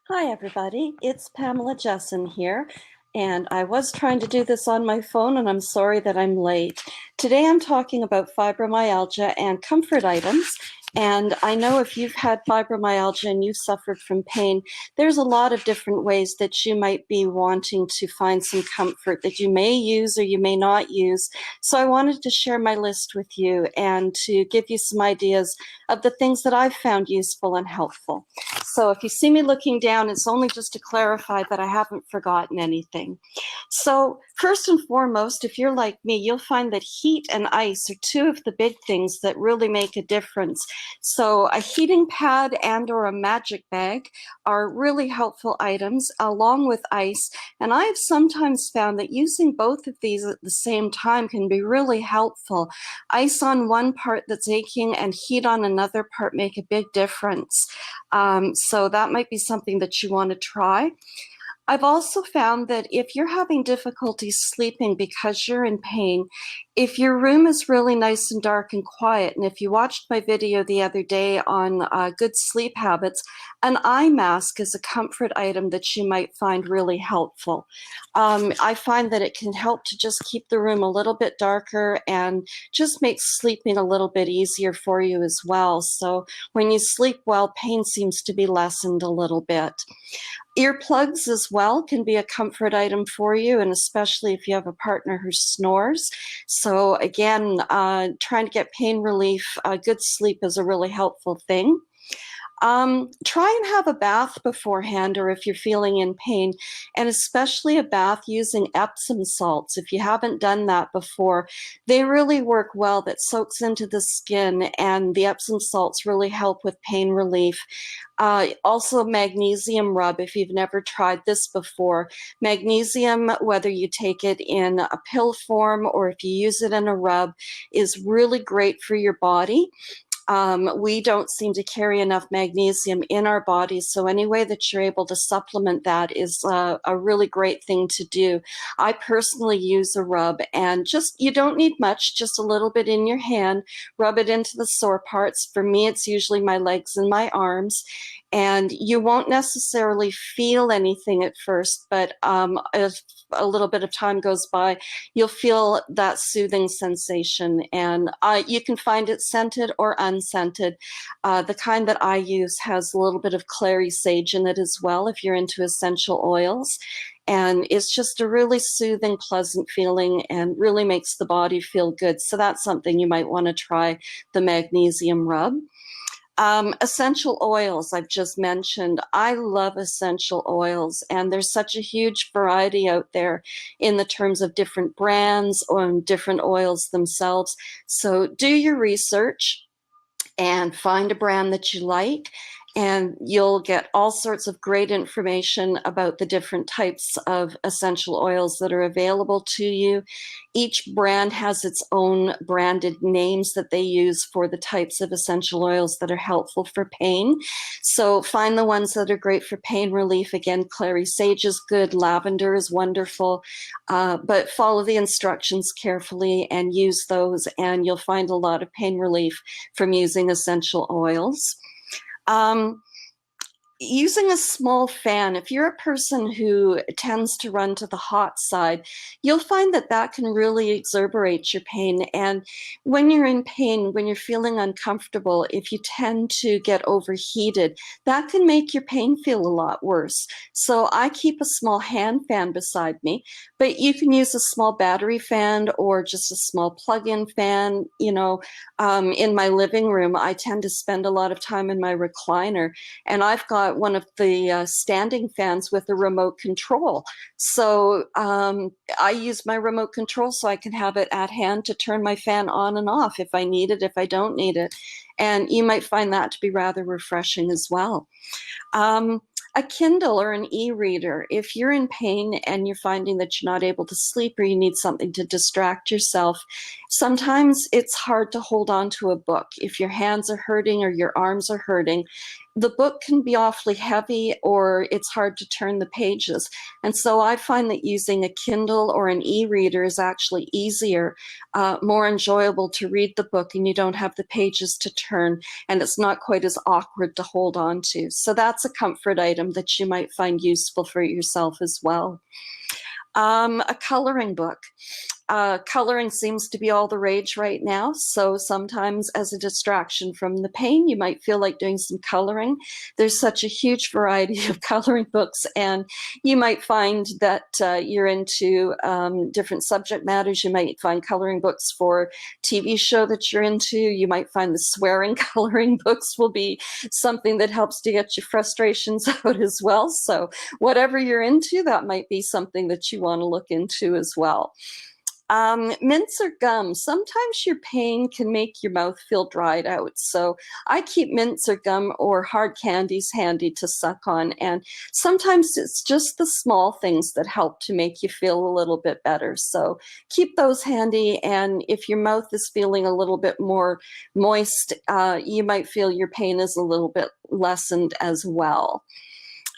Hi, everybody. It's Pamela Jessen here, and I was trying to do this on my phone, and I'm sorry that I'm late. Today I'm talking about fibromyalgia and comfort items. And I know if you've had fibromyalgia and you've suffered from pain, there's a lot of different ways that you might be wanting to find some comfort that you may use or you may not use. So I wanted to share my list with you and to give you some ideas of the things that I've found useful and helpful. So if you see me looking down, it's only just to clarify that I haven't forgotten anything. So first and foremost, if you're like me, you'll find that heat and ice are two of the big things that really make a difference. So a heating pad and or a magic bag are really helpful items along with ice. And I've sometimes found that using both of these at the same time can be really helpful. Ice on one part that's aching and heat on another part make a big difference. So that might be something that you want to try. I've also found that if you're having difficulty sleeping because you're in pain, if your room is really nice and dark and quiet, and if you watched my video the other day on good sleep habits, an eye mask is a comfort item that you might find really helpful. I find that it can help to just keep the room a little bit darker and just makes sleeping a little bit easier for you as well. So when you sleep well, pain seems to be lessened a little bit. Earplugs as well can be a comfort item for you, and especially if you have a partner who snores. So again, trying to get pain relief, good sleep is a really helpful thing. Try and have a bath beforehand, or if you're feeling in pain, and especially a bath using Epsom salts. If you haven't done that before, they really work well. That soaks into the skin, and the Epsom salts really help with pain relief. Also, magnesium rub, if you've never tried this before. Magnesium, whether you take it in a pill form or if you use it in a rub, is really great for your body. We don't seem to carry enough magnesium in our bodies, so any way that you're able to supplement that is a really great thing to do. I personally use a rub, and just you don't need much, just a little bit in your hand, rub it into the sore parts. For me, it's usually my legs and my arms, and you won't necessarily feel anything at first, but as a little bit of time goes by, you'll feel that soothing sensation, and you can find it scented or unscented. The kind that I use has a little bit of clary sage in it as well, if you're into essential oils. And it's just a really soothing, pleasant feeling and really makes the body feel good. So that's something you might want to try, the magnesium rub. Essential oils, I've just mentioned. I love essential oils, and there's such a huge variety out there in the terms of different brands or different oils themselves. So do your research and find a brand that you like, and you'll get all sorts of great information about the different types of essential oils that are available to you. Each brand has its own branded names that they use for the types of essential oils that are helpful for pain. So find the ones that are great for pain relief. Again, clary sage is good, lavender is wonderful, but follow the instructions carefully and use those, and you'll find a lot of pain relief from using essential oils. Um, Using a small fan, if you're a person who tends to run to the hot side, you'll find that that can really exacerbate your pain. And when you're in pain, when you're feeling uncomfortable, if you tend to get overheated, that can make your pain feel a lot worse. So I keep a small hand fan beside me, but you can use a small battery fan or just a small plug-in fan. In my living room, I tend to spend a lot of time in my recliner, and I've got one of the standing fans with a remote control. So I use my remote control so I can have it at hand to turn my fan on and off if I need it, if I don't need it. And you might find that to be rather refreshing as well. A Kindle or an e-reader. If you're in pain and you're finding that you're not able to sleep or you need something to distract yourself, sometimes it's hard to hold on to a book. If your hands are hurting or your arms are hurting, the book can be awfully heavy or it's hard to turn the pages. And so I find that using a Kindle or an e-reader is actually easier, more enjoyable to read the book, and you don't have the pages to turn, and it's not quite as awkward to hold on to. So that's a comfort item that you might find useful for yourself as well. A coloring book. Coloring seems to be all the rage right now, so sometimes as a distraction from the pain, you might feel like doing some coloring. There's such a huge variety of coloring books, and you might find that you're into different subject matters. You might find coloring books for TV show that you're into. You might find the swearing coloring books will be something that helps to get your frustrations out as well. So whatever you're into, that might be something that you want to look into as well. Mints or gum. Sometimes your pain can make your mouth feel dried out. So I keep mints or gum or hard candies handy to suck on. And sometimes it's just the small things that help to make you feel a little bit better. So keep those handy. And if your mouth is feeling a little bit more moist, you might feel your pain is a little bit lessened as well.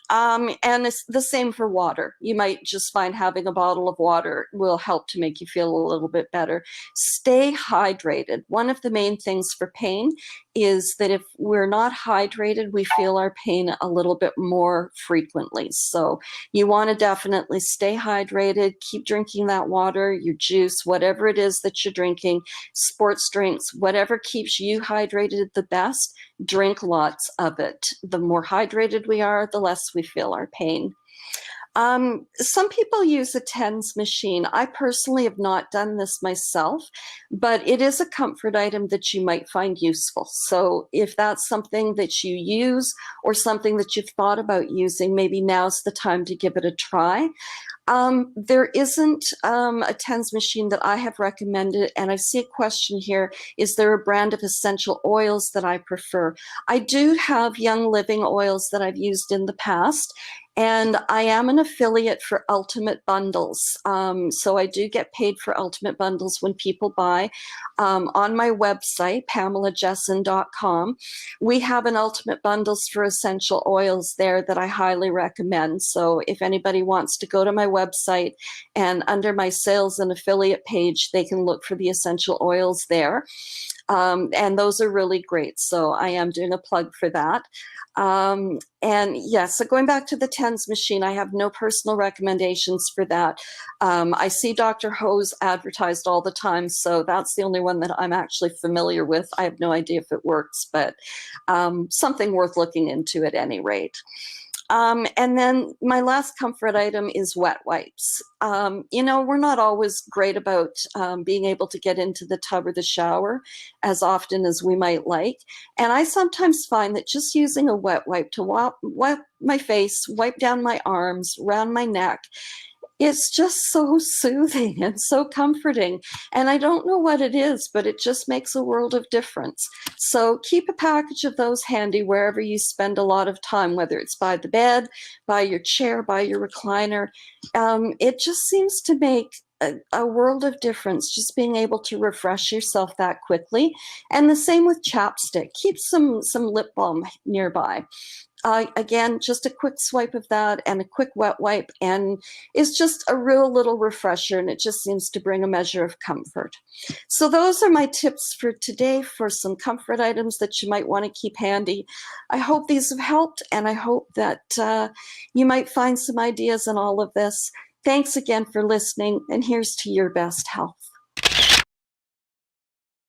And it's the same for water. You might just find having a bottle of water will help to make you feel a little bit better. Stay hydrated. One of the main things for pain is that if we're not hydrated, we feel our pain a little bit more frequently. So you want to definitely stay hydrated, keep drinking that water, your juice, whatever it is that you're drinking, sports drinks, whatever keeps you hydrated the best, drink lots of it. The more hydrated we are, the less we feel our pain. Some people use a TENS machine. I personally have not done this myself, but it is a comfort item that you might find useful. So if that's something that you use or something that you've thought about using, maybe now's the time to give it a try. There isn't a TENS machine that I have recommended, and I see a question here, is there a brand of essential oils that I prefer? I do have Young Living oils that I've used in the past, and I am an affiliate for Ultimate Bundles. So I do get paid for Ultimate Bundles when people buy. On my website, PamelaJessen.com, we have an Ultimate Bundles for essential oils there that I highly recommend. So if anybody wants to go to my website and under my sales and affiliate page, they can look for the essential oils there. And those are really great. So I am doing a plug for that. And yes, so going back to the TENS machine, I have no personal recommendations for that. I see Dr. Ho's advertised all the time, so that's the only one that I'm actually familiar with. I have no idea if it works, but something worth looking into at any rate. And then my last comfort item is wet wipes. You know, we're not always great about being able to get into the tub or the shower as often as we might like. And I sometimes find that just using a wet wipe to wipe my face, wipe down my arms, around my neck, it's just so soothing and so comforting. And I don't know what it is, but it just makes a world of difference. So keep a package of those handy wherever you spend a lot of time, whether it's by the bed, by your chair, by your recliner. It just seems to make a world of difference, just being able to refresh yourself that quickly. And the same with chapstick. Keep some lip balm nearby. Again, just a quick swipe of that and a quick wet wipe, and it's just a real little refresher, and it just seems to bring a measure of comfort. So those are my tips for today for some comfort items that you might want to keep handy. I hope these have helped, and I hope that you might find some ideas in all of this. Thanks again for listening, and here's to your best health.